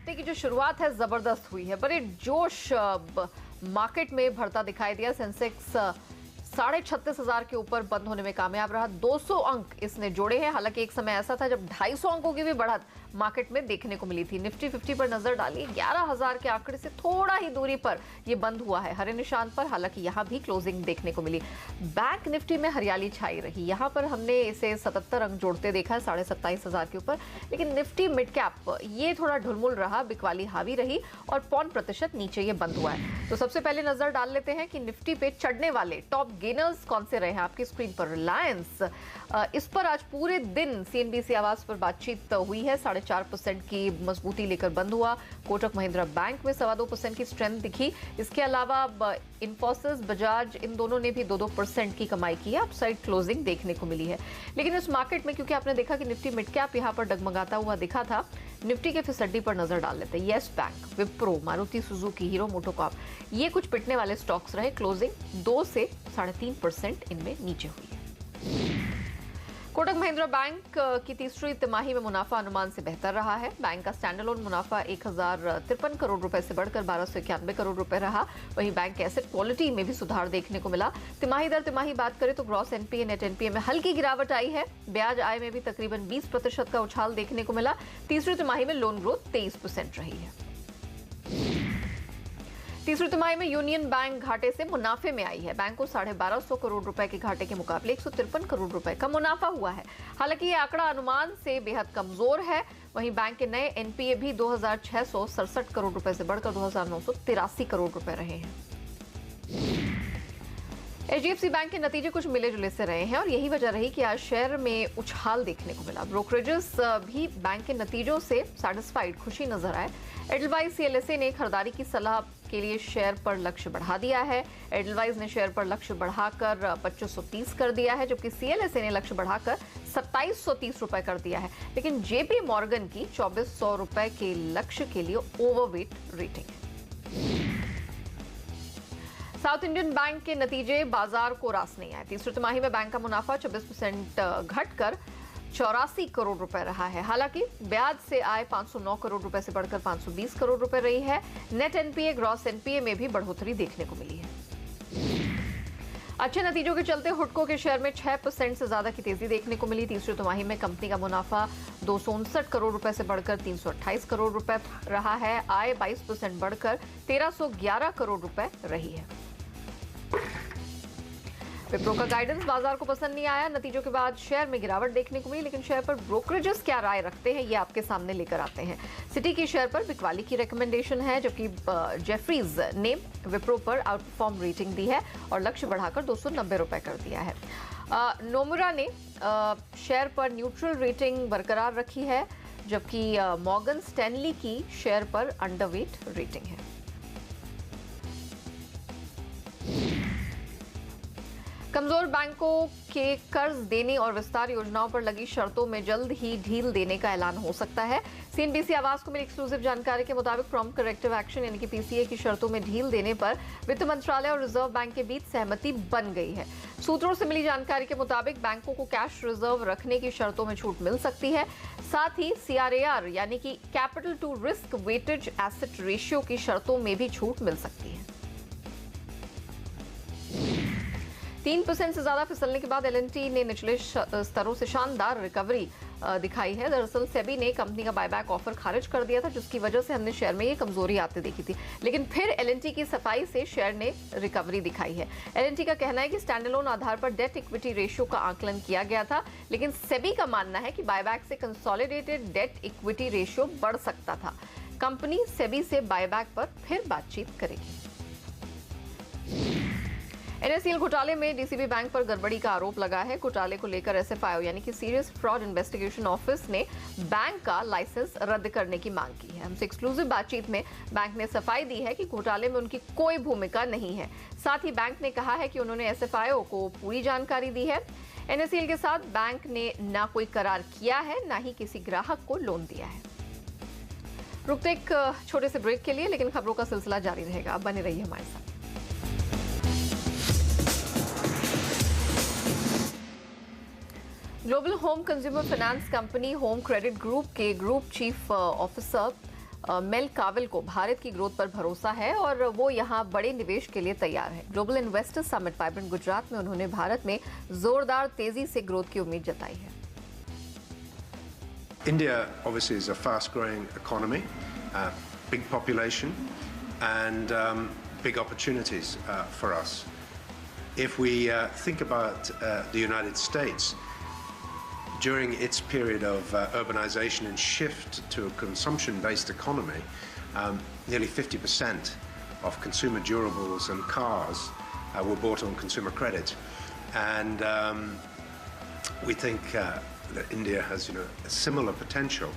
हफ्ते की जो शुरुआत है जबरदस्त हुई है। बड़े जोश मार्केट में भरता दिखाई दिया। सेंसेक्स 36,500 के ऊपर बंद होने में कामयाब रहा। 200 अंक इसने जोड़े हैं। हालांकि एक समय ऐसा था जब 250 अंकों की भी बढ़त मार्केट में देखने को मिली थी। निफ्टी 50 पर नजर डाली, 11,000 के आंकड़े से थोड़ा ही दूरी पर यह बंद हुआ है, हरे निशान पर। हालांकि यहां भी क्लोजिंग देखने को मिली। बैंक निफ्टी में हरियाली छाई रही। यहां पर हमने इसे 77 अंक जोड़ते देखा है 27,500 के ऊपर। लेकिन निफ्टी मिड कैप ये थोड़ा ढुलमुल रहा, बिकवाली हावी रही और 0.5% नीचे ये बंद हुआ है। तो सबसे पहले नजर डाल लेते हैं कि निफ्टी पे चढ़ने वाले टॉप गेनर्स कौन से रहे हैं। आपकी स्क्रीन पर रिलायंस, इस पर आज पूरे दिन सीएनबीसी आवाज पर बातचीत हुई है। 4.5% की मजबूती लेकर बंद हुआ। कोटक महिंद्रा बैंक में 2.25% की स्ट्रेंथ दिखी। इसके अलावा इंफोसिस, बजाज, इन दोनों ने भी 2-2% की कमाई की है। अपसाइड क्लोजिंग देखने को मिली है। लेकिन इस मार्केट में क्योंकि आपने देखा कि निफ्टी मिड कैप यहां पर डगमगाता हुआ दिखा था, निफ्टी के फिसड्डी पर नजर डाल लेते हैं। Yes bank, Wipro, Maruti Suzuki, hero MotoCorp, ये कुछ पिटने वाले स्टॉक्स रहे। क्लोजिंग 2 से 3.5% इनमें नीचे हुई है। कोटक महिंद्रा बैंक की तीसरी तिमाही में मुनाफा अनुमान से बेहतर रहा है। बैंक का स्टैंडअलोन मुनाफा 1,053 करोड़ रुपए से बढ़कर 1,291 करोड़ रुपए रहा। वहीं बैंक के एसेट क्वालिटी में भी सुधार देखने को मिला। तिमाही दर तिमाही बात करें तो ग्रॉस एनपीए, नेट एनपीए में हल्की गिरावट आई है। ब्याज आय में भी तकरीबन 20% का उछाल देखने को मिला। तीसरी तिमाही में लोन ग्रोथ 23% रही है। तीसरी तिमाही में यूनियन बैंक घाटे से मुनाफे में आई है। बैंक को 1,250 करोड़ रुपए के घाटे के मुकाबले 153 करोड़ रुपए का मुनाफा हुआ है। हालांकि ये आंकड़ा अनुमान से बेहद कमजोर है। वहीं बैंक के नए एनपीए भी 2,667 करोड़ रुपए से बढ़कर 2,983 करोड़ रुपए रहे हैं। एचडीएफसी बैंक के नतीजे कुछ मिले जुले से रहे हैं और यही वजह रही कि आज शेयर में उछाल देखने को मिला। ब्रोकरेजेस भी बैंक के नतीजों से सैटिस्फाइड, खुशी नजर आए। एडलवाइज सीएलएसए ने खरीदारी की सलाह के लिए शेयर पर लक्ष्य बढ़ा दिया है। एडलवाइज ने शेयर पर लक्ष्य बढ़ाकर 2530 कर दिया है, जबकि सीएलएसए ने लक्ष्य बढ़ाकर 2730 रुपए कर दिया है। लेकिन जेपी मॉर्गन की 2400 रुपए के लक्ष्य के लिए ओवरवेट रेटिंग है। साउथ इंडियन बैंक के नतीजे बाजार को रास नहीं आए। तीसरी तिमाही में बैंक का मुनाफा 24% घटकर 84 करोड़ रुपए रहा है। हालांकि ब्याज से आय 509 करोड़ रुपए से बढ़कर 520 करोड़ रुपए रही है। नेट एनपीए, ग्रॉस एनपीए में भी बढ़ोतरी देखने को मिली है। अच्छे नतीजों के चलते हुडको के शेयर में 6% से ज्यादा की तेजी देखने को मिली। तीसरी तिमाही में कंपनी का मुनाफा 259 करोड़ रुपए से बढ़कर 328 करोड़ रुपए रहा है। आय 22% बढ़कर 1311 करोड़ रुपए रही है। विप्रो का गाइडेंस बाजार को पसंद नहीं आया। नतीजों के बाद शेयर में गिरावट देखने को मिली। लेकिन शेयर पर ब्रोकरेजेस क्या राय रखते हैं, ये आपके सामने लेकर आते हैं। सिटी की शेयर पर बिकवाली की रिकमेंडेशन है, जबकि जेफरीज ने विप्रो पर आउटपरफॉर्म रेटिंग दी है और लक्ष्य बढ़ाकर 290 रुपए कर दिया है। नोमुरा ने शेयर पर न्यूट्रल रेटिंग बरकरार रखी है, जबकि मॉर्गन स्टैनली की शेयर पर अंडरवेट रेटिंग है। कमजोर बैंकों के कर्ज देने और विस्तार योजनाओं पर लगी शर्तों में जल्द ही ढील देने का ऐलान हो सकता है। सीएनबीसी आवाज को मिली एक्सक्लूसिव जानकारी के मुताबिक प्रॉम्प्ट करेक्टिव एक्शन यानी कि पीसीए की शर्तों में ढील देने पर वित्त मंत्रालय और रिजर्व बैंक के बीच सहमति बन गई है। सूत्रों से मिली जानकारी के मुताबिक बैंकों को कैश रिजर्व रखने की शर्तों में छूट मिल सकती है। साथ ही सीआरएआर यानी कि capital to risk weightage asset ratio की शर्तों में भी छूट मिल सकती है। 3% से ज्यादा फिसलने के बाद एलएनटी ने निचले स्तरों से शानदार रिकवरी दिखाई है। दरअसल सेबी ने कंपनी का बायबैक ऑफर खारिज कर दिया था, जिसकी वजह से हमने शेयर में ये कमजोरी आती देखी थी। लेकिन फिर एलएनटी की सफाई से शेयर ने रिकवरी दिखाई है। एलएनटी का कहना है कि स्टैंडअलोन आधार पर डेट इक्विटी रेशियो का आकलन किया गया था, लेकिन सेबी का मानना है कि बायबैक से कंसोलिडेटेड डेट इक्विटी रेशियो बढ़ सकता था। कंपनी सेबी से बायबैक पर फिर बातचीत करेगी। एनएससीएल घोटाले में डीसीबी बैंक पर गड़बड़ी का आरोप लगा है। घोटाले को लेकर एसएफआईओ यानी कि सीरियस फ्रॉड इन्वेस्टिगेशन ऑफिस ने बैंक का लाइसेंस रद्द करने की मांग की है। हमसे एक्सक्लूसिव बातचीत में बैंक ने सफाई दी है कि घोटाले में उनकी कोई भूमिका नहीं है। साथ ही बैंक ने कहा है कि उन्होंने एसएफआईओ को पूरी जानकारी दी है। एनएससीएल के साथ बैंक ने ना कोई करार किया है, ना ही किसी ग्राहक को लोन दिया है। रुकते एक छोटे से ब्रेक के लिए, लेकिन खबरों का सिलसिला जारी रहेगा। अब बने रहिए हमारे साथ। Global home consumer finance company home credit group के ग्रुप चीफ ऑफिसर मेल काविल को भारत की ग्रोथ पर भरोसा है और वो यहाँ बड़े निवेश के लिए तैयार है। Global investors summit vibrant Gujarat में उन्होंने भारत में जोरदार तेजी से ग्रोथ की उम्मीद जताई है। India obviously is a fast-growing economy, big population, and big opportunities for us. If we think about the United States, during its period of urbanization and shift to a consumption-based economy, nearly 50% of consumer durables and cars were bought on consumer credit, and we think that India has, a similar potential.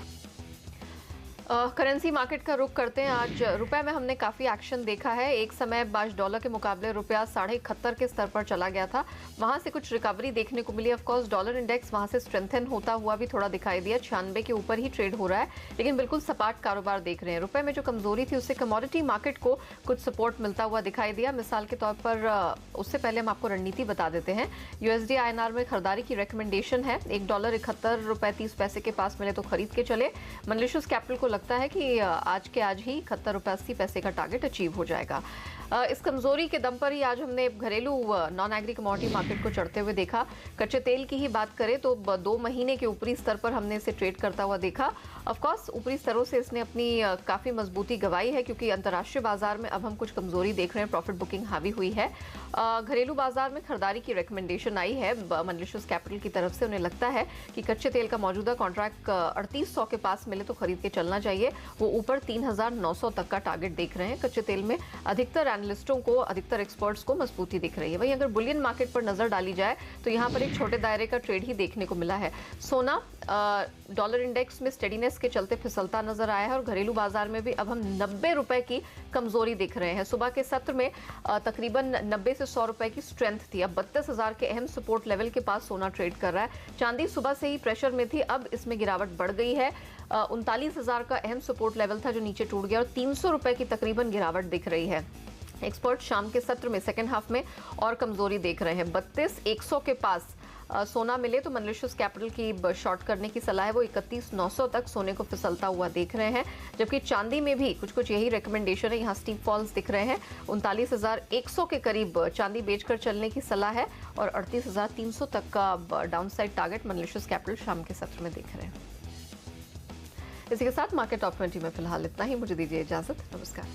Currency market का रुख करते हैं। आज रुपए में हमने काफ़ी action देखा है। एक समय आज डॉलर के मुकाबले रुपया 71.5 के स्तर पर चला गया था, वहां से कुछ रिकवरी देखने को मिली। ऑफ कोर्स डॉलर इंडेक्स वहां से स्ट्रेंथन होता हुआ भी थोड़ा दिखाई दिया, 96 के ऊपर ही ट्रेड हो रहा है, लेकिन बिल्कुल सपाट कारोबार देख रहे हैं। रुपए में जो कमजोरी थी उससे कमोडिटी मार्केट को कुछ सपोर्ट मिलता हुआ दिखाई दिया। मिसाल के तौर पर उससे पहले हम आपको रणनीति बता देते हैं। यूएसडी INR में खरीदारी की रिकमेंडेशन है। $1.71.30 के पास मिले तो खरीद के चले। मॉलिशस कैपिटल को लगता है कि आज के आज ही $71.80 का टारगेट अचीव हो जाएगा। इस कमजोरी के दम पर ही आज हमने घरेलू नॉन एग्री कमोडिटी मार्केट को चढ़ते हुए देखा। कच्चे तेल की ही बात करें तो 2 महीने के ऊपरी स्तर पर हमने इसे ट्रेड करता हुआ देखा। ऑफ कोर्स ऊपरी स्तरों से इसने अपनी काफी मजबूती गंवाई है, क्योंकि अंतर्राष्ट्रीय बाजार में अब हम कुछ कमजोरी देख रहे हैं। प्रॉफिट बुकिंग हावी हुई है। घरेलू बाजार में खरीदारी की रिकमेंडेशन आई है मॉलिशस कैपिटल की तरफ से। उन्हें लगता है कि कच्चे तेल का मौजूदा कॉन्ट्रैक्ट 3800 के पास मिले तो खरीद के चलना चाहिए। वो ऊपर 3900 तक का टारगेट देख रहे हैं। कच्चे तेल में अधिकतर एनालिस्टों को, अधिकतर एक्सपर्ट्स को मजबूती दिख रही है। वहीं अगर बुलियन मार्केट पर नजर डाली जाए तो यहाँ पर एक छोटे दायरे का ट्रेड ही देखने को मिला है। सोना डॉलर इंडेक्स में स्टेडीनेस के चलते फिसलता नजर आया है और घरेलू बाजार में भी अब हम 90 रुपए की कमजोरी दिख रहे हैं। सुबह के सत्र में तकरीबन 90 से 100 रुपए की स्ट्रेंथ थी। अब 32,000 के अहम सपोर्ट लेवल के पास सोना ट्रेड कर रहा है। चांदी सुबह से ही प्रेशर में थी, अब इसमें गिरावट बढ़ गई है। 39,000 का अहम सपोर्ट लेवल था जो नीचे टूट गया और 300 रुपए की तकरीबन गिरावट दिख रही है। एक्सपर्ट शाम के सत्र में सेकेंड हाफ में और कमजोरी देख रहे हैं। 32,100 के पास सोना मिले तो मॉलिशस कैपिटल की शॉर्ट करने की सलाह है। वो 31,900 तक सोने को फिसलता हुआ देख रहे हैं। जबकि चांदी में भी कुछ यही रिकमेंडेशन है। यहाँ स्टीप फॉल्स दिख रहे हैं। 39,100 के करीब चांदी बेचकर चलने की सलाह है और 38,300 तक का डाउनसाइड टारगेट मॉलिशस कैपिटल शाम के सत्र में देख रहे हैं। इसी के साथ मार्केट टॉप 20 में फिलहाल इतना ही। मुझे दीजिए इजाजत। नमस्कार।